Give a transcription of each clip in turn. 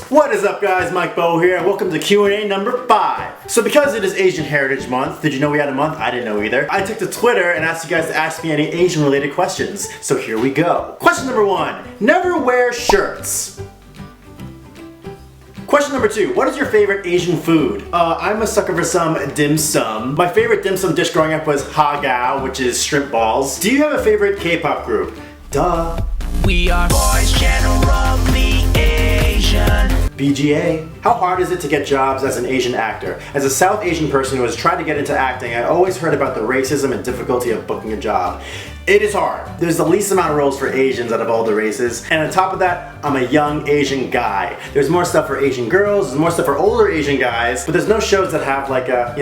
What is up guys, Mike Bo here, and welcome to Q&A number 5. So because it is Asian Heritage Month, did you know we had a month? I didn't know either. I took to Twitter and asked you guys to ask me any Asian related questions. So here we go. Question number 1, never wear shirts. Question number 2, what is your favorite Asian food? I'm a sucker for some dim sum. My favorite dim sum dish growing up was hagao, which is shrimp balls. Do you have a favorite K-pop group? Duh. We are boys generally Asian. BGA. How hard is it to get jobs as an Asian actor? As a South Asian person who has tried to get into acting, I always heard about the racism and difficulty of booking a job. It is hard. There's the least amount of roles for Asians out of all the races, and on top of that, I'm a young Asian guy. There's more stuff for Asian girls, there's more stuff for older Asian guys, but there's no shows that have like a,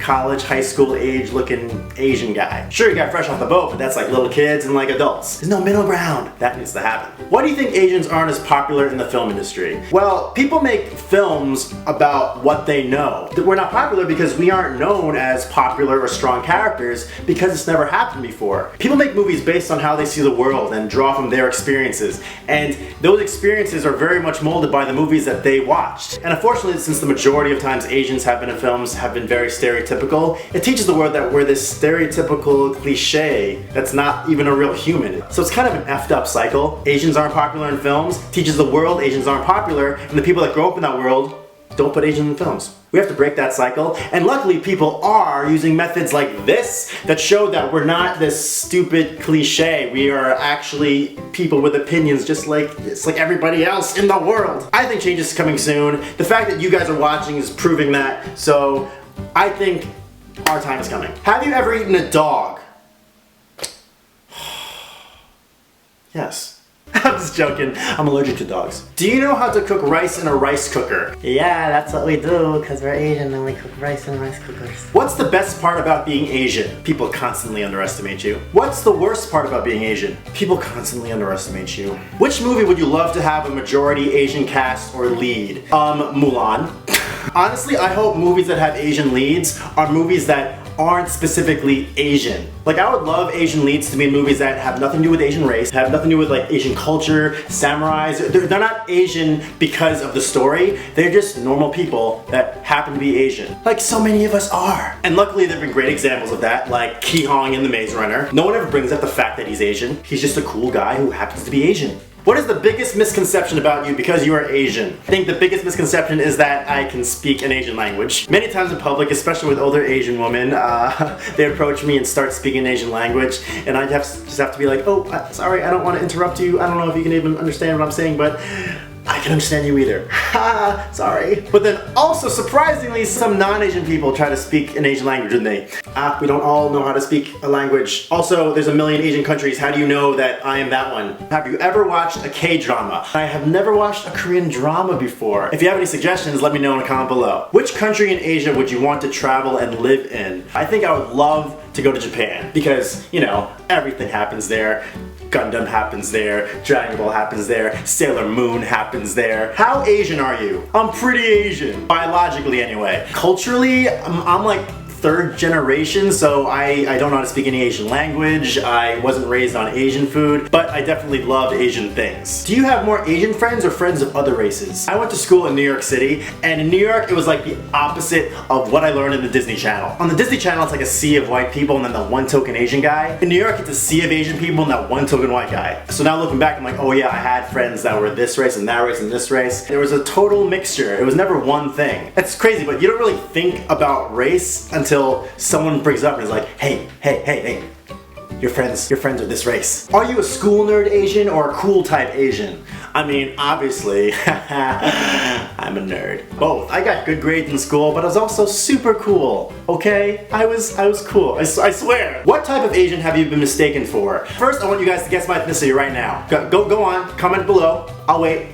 college, high school age looking Asian guy. Sure, you got Fresh Off the Boat, but that's like little kids and like adults. There's no middle ground. That needs to happen. Why do you think Asians aren't as popular in the film industry? Well, people make films about what they know. We're not popular because we aren't known as popular or strong characters because it's never happened before. People make movies based on how they see the world and draw from their experiences, and those experiences are very much molded by the movies that they watched. And unfortunately, since the majority of times Asians have been in films have been very stereotypical, it teaches the world that we're this stereotypical cliche that's not even a real human. So it's kind of an effed up cycle. Asians aren't popular in films, teaches the world Asians aren't popular, and the people that grow up in that world don't put Asians in films. We have to break that cycle, and luckily people are using methods like this that show that we're not this stupid cliche. We are actually people with opinions just like everybody else in the world. I think change is coming soon. The fact that you guys are watching is proving that, so I think our time is coming. Have you ever eaten a dog? Yes. I'm just joking. I'm allergic to dogs. Do you know how to cook rice in a rice cooker? Yeah, that's what we do, because we're Asian and we cook rice in rice cookers. What's the best part about being Asian? People constantly underestimate you. What's the worst part about being Asian? People constantly underestimate you. Which movie would you love to have a majority Asian cast or lead? Mulan. Honestly, I hope movies that have Asian leads are movies that aren't specifically Asian. Like, I would love Asian leads to be in movies that have nothing to do with Asian race, have nothing to do with like Asian culture, samurais. They're not Asian because of the story. They're just normal people that happen to be Asian. Like so many of us are. And luckily there have been great examples of that, like Ki Hong in The Maze Runner. No one ever brings up the fact that he's Asian. He's just a cool guy who happens to be Asian. What is the biggest misconception about you because you are Asian? I think the biggest misconception is that I can speak an Asian language. Many times in public, especially with older Asian women, they approach me and start speaking an Asian language, and I just have to be like, oh, sorry, I don't want to interrupt you. I don't know if you can even understand what I'm saying, but I can understand you either. Ha, sorry. But then also, surprisingly, some non-Asian people try to speak an Asian language with me. We don't all know how to speak a language. Also, there's a million Asian countries. How do you know that I am that one? Have you ever watched a K-drama? I have never watched a Korean drama before. If you have any suggestions, let me know in a comment below. Which country in Asia would you want to travel and live in? I think I would love to go to Japan because, everything happens there. Gundam happens there, Dragon Ball happens there, Sailor Moon happens there. How Asian are you? I'm pretty Asian, biologically anyway. Culturally, I'm like third generation, so I don't know how to speak any Asian language. I wasn't raised on Asian food, but I definitely love Asian things. Do you have more Asian friends or friends of other races? I went to school in New York City, and in New York it was like the opposite of what I learned in the Disney Channel. On the Disney Channel it's like a sea of white people and then the one token Asian guy. In New York it's a sea of Asian people and that one token white guy. So now looking back I'm like, oh yeah, I had friends that were this race and that race and this race. There was a total mixture. It was never one thing. It's crazy, but you don't really think about race until someone brings it up and is like, hey, your friends are this race. Are you a school nerd Asian or a cool type Asian? I mean, obviously, I'm a nerd. Both. I got good grades in school, but I was also super cool, okay? I was cool, I swear. What type of Asian have you been mistaken for? First, I want you guys to guess my ethnicity right now. Go on, comment below. I'll wait.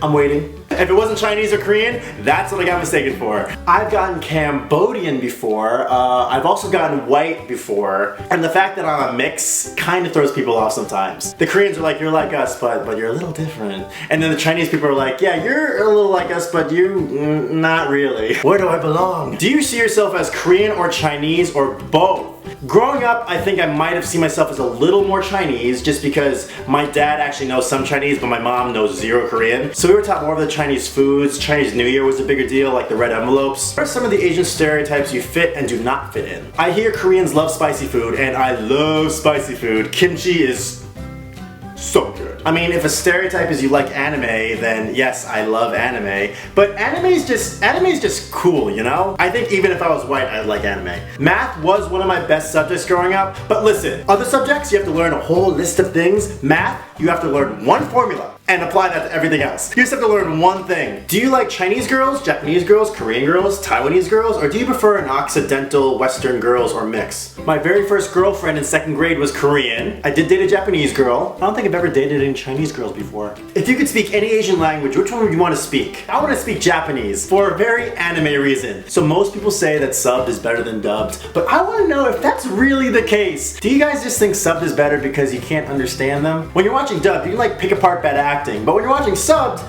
I'm waiting. If it wasn't Chinese or Korean, that's what I got mistaken for. I've gotten Cambodian before, I've also gotten white before, and the fact that I'm a mix kind of throws people off sometimes. The Koreans are like, you're like us, but you're a little different. And then the Chinese people are like, yeah, you're a little like us, but not really. Where do I belong? Do you see yourself as Korean or Chinese or both? Growing up, I think I might have seen myself as a little more Chinese just because my dad actually knows some Chinese, but my mom knows zero Korean. So we were taught more of the Chinese foods. Chinese New Year was a bigger deal, like the red envelopes. What are some of the Asian stereotypes you fit and do not fit in? I hear Koreans love spicy food, and I love spicy food. Kimchi is so good. I mean, if a stereotype is you like anime, then yes, I love anime. But anime is just cool, you know? I think even if I was white, I'd like anime. Math was one of my best subjects growing up, but listen, other subjects, you have to learn a whole list of things. Math, you have to learn one formula and apply that to everything else. You just have to learn one thing. Do you like Chinese girls, Japanese girls, Korean girls, Taiwanese girls, or do you prefer an Occidental, Western girls, or mix? My very first girlfriend in 2nd grade was Korean. I did date a Japanese girl. I don't think I've ever dated any Chinese girls before. If you could speak any Asian language, which one would you want to speak? I want to speak Japanese for a very anime reason. So most people say that subbed is better than dubbed, but I want to know if that's really the case. Do you guys just think subbed is better because you can't understand them? When you're watching dubbed, you can like pick apart bad acting, but when you're watching subbed,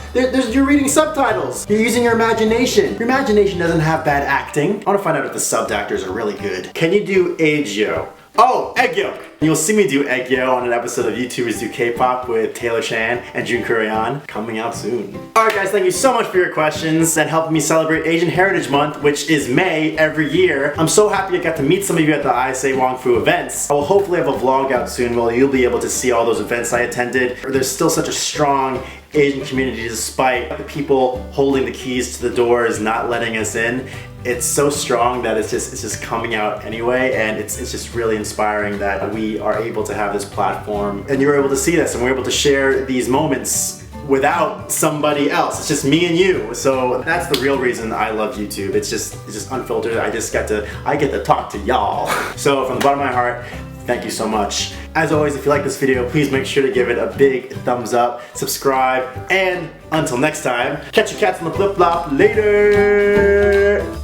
you're reading subtitles. You're using your imagination. Your imagination doesn't have bad acting. I want to find out if the subbed actors are really good. Can you do Aegyo? Oh, egg yolk! You'll see me do Aegyo on an episode of YouTubers Do K-Pop with Taylor Shan and Jun Kuryan coming out soon. Alright guys, thank you so much for your questions and helping me celebrate Asian Heritage Month, which is May every year. I'm so happy I got to meet some of you at the ISA Wong Fu events. I will hopefully have a vlog out soon where you'll be able to see all those events I attended. There's still such a strong Asian community despite the people holding the keys to the doors not letting us in. It's so strong that it's just coming out anyway, and it's just really inspiring that we are able to have this platform and you're able to see this and we're able to share these moments without somebody else. It's just me and you. So that's the real reason I love YouTube. It's just unfiltered. I get to talk to y'all. So from the bottom of my heart, thank you so much. As always, if you like this video, please make sure to give it a big thumbs up, subscribe, and until next time, catch your cats on the flip-flop later.